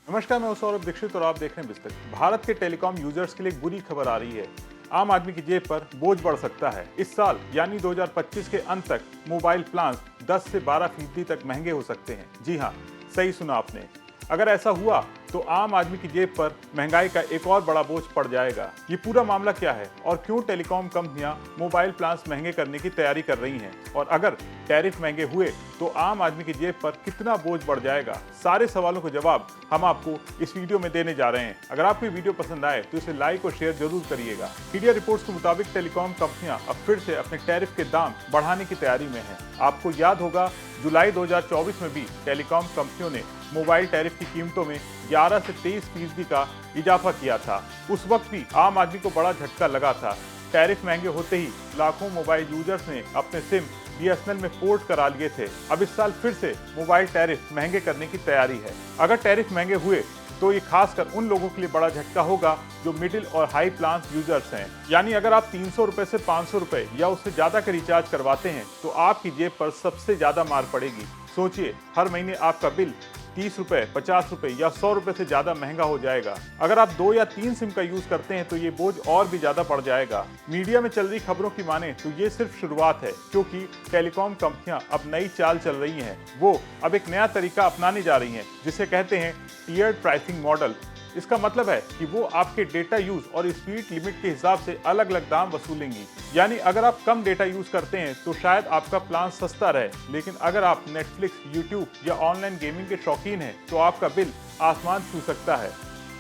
नमस्कार, मैं हूं सौरभ दीक्षित और आप देख रहे हैं बिस्तक। भारत के टेलीकॉम यूजर्स के लिए एक बुरी खबर आ रही है। आम आदमी की जेब पर बोझ बढ़ सकता है। इस साल यानी 2025 के अंत तक मोबाइल प्लान 10 से 12% तक महंगे हो सकते हैं। जी हाँ, सही सुना आपने। अगर ऐसा हुआ तो आम आदमी की जेब पर महंगाई का एक और बड़ा बोझ पड़ जाएगा। ये पूरा मामला क्या है और क्यों टेलीकॉम कंपनियां मोबाइल प्लान्स महंगे करने की तैयारी कर रही हैं, और अगर टैरिफ महंगे हुए तो आम आदमी की जेब पर कितना बोझ बढ़ जाएगा, सारे सवालों के जवाब हम आपको इस वीडियो में देने जा रहे हैं। अगर आपको ये वीडियो पसंद आए तो इसे लाइक और शेयर जरूर करिएगा। मीडिया रिपोर्ट्स के मुताबिक टेलीकॉम कंपनियां अब फिर से अपने टैरिफ के दाम बढ़ाने की तैयारी में हैं। आपको याद होगा, जुलाई 2024 में भी टेलीकॉम कंपनियों ने मोबाइल टैरिफ की कीमतों में 11 से 23% का इजाफा किया था। उस वक्त भी आम आदमी को बड़ा झटका लगा था। टैरिफ महंगे होते ही लाखों मोबाइल यूजर्स ने अपने सिम BSNL में पोर्ट करा लिए थे। अब इस साल फिर से मोबाइल टैरिफ महंगे करने की तैयारी है। अगर टैरिफ महंगे हुए तो ये खासकर उन लोगों के लिए बड़ा झटका होगा जो मिडिल और हाई प्लान यूजर्स हैं। यानी अगर आप 300 रुपए से 500 रुपए या उससे ज्यादा का रिचार्ज करवाते हैं तो आपकी जेब पर सबसे ज्यादा मार पड़ेगी। सोचिए, हर महीने आपका बिल 30 रुपए, 50 रुपए या 100 रुपए से ज्यादा महंगा हो जाएगा। अगर आप 2 या 3 सिम का यूज करते हैं तो ये बोझ और भी ज्यादा बढ़ जाएगा। मीडिया में चल रही खबरों की माने तो ये सिर्फ शुरुआत है, क्योंकि टेलीकॉम कंपनियां अब नई चाल चल रही हैं। वो अब एक नया तरीका अपनाने जा रही हैं, जिसे कहते हैं टियर्ड प्राइसिंग मॉडल। इसका मतलब है कि वो आपके डेटा यूज और स्पीड लिमिट के हिसाब से अलग अलग दाम वसूलेंगी। यानी अगर आप कम डेटा यूज करते हैं तो शायद आपका प्लान सस्ता रहे, लेकिन अगर आप नेटफ्लिक्स, यूट्यूब या ऑनलाइन गेमिंग के शौकीन हैं तो आपका बिल आसमान छू सकता है।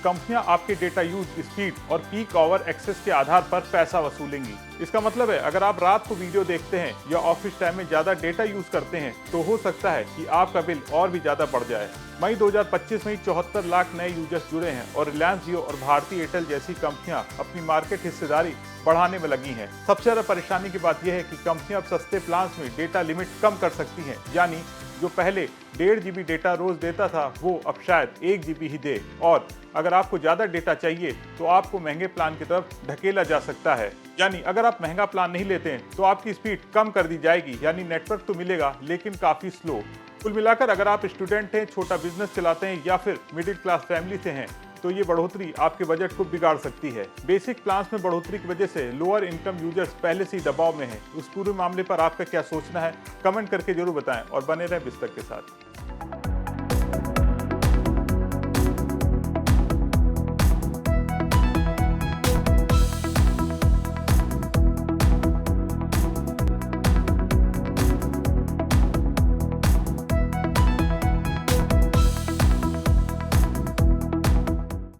कंपनियां आपके डेटा यूज, स्पीड और पीक आवर एक्सेस के आधार पर पैसा वसूलेंगी। इसका मतलब है, अगर आप रात को वीडियो देखते हैं या ऑफिस टाइम में ज्यादा डेटा यूज करते हैं तो हो सकता है कि आपका बिल और भी ज्यादा बढ़ जाए। मई 2025 में 74 लाख नए यूजर्स जुड़े हैं और रिलायंस जियो और भारती एयरटेल जैसी कंपनियां अपनी मार्केट हिस्सेदारी बढ़ाने में लगी हैं। सबसे ज्यादा परेशानी की बात यह है कि कंपनियां अब सस्ते प्लान्स में डेटा लिमिट कम कर सकती हैं। यानी जो पहले 1.5 GB डेटा रोज देता था वो अब शायद 1 GB ही दे। और अगर आपको ज्यादा डेटा चाहिए तो आपको महंगे प्लान की तरफ ढकेला जा सकता है। यानी अगर आप महंगा प्लान नहीं लेते हैं तो आपकी स्पीड कम कर दी जाएगी। यानी नेटवर्क तो मिलेगा लेकिन काफी स्लो। कुल मिलाकर अगर आप स्टूडेंट हैं, छोटा बिजनेस चलाते हैं या फिर मिडिल क्लास फैमिली से हैं तो ये बढ़ोतरी आपके बजट को बिगाड़ सकती है। बेसिक प्लान्स में बढ़ोतरी की वजह से लोअर इनकम यूजर्स पहले से ही दबाव में हैं। उस पूरे मामले पर आपका क्या सोचना है, कमेंट करके जरूर बताएं और बने रहें बिस्तक के साथ।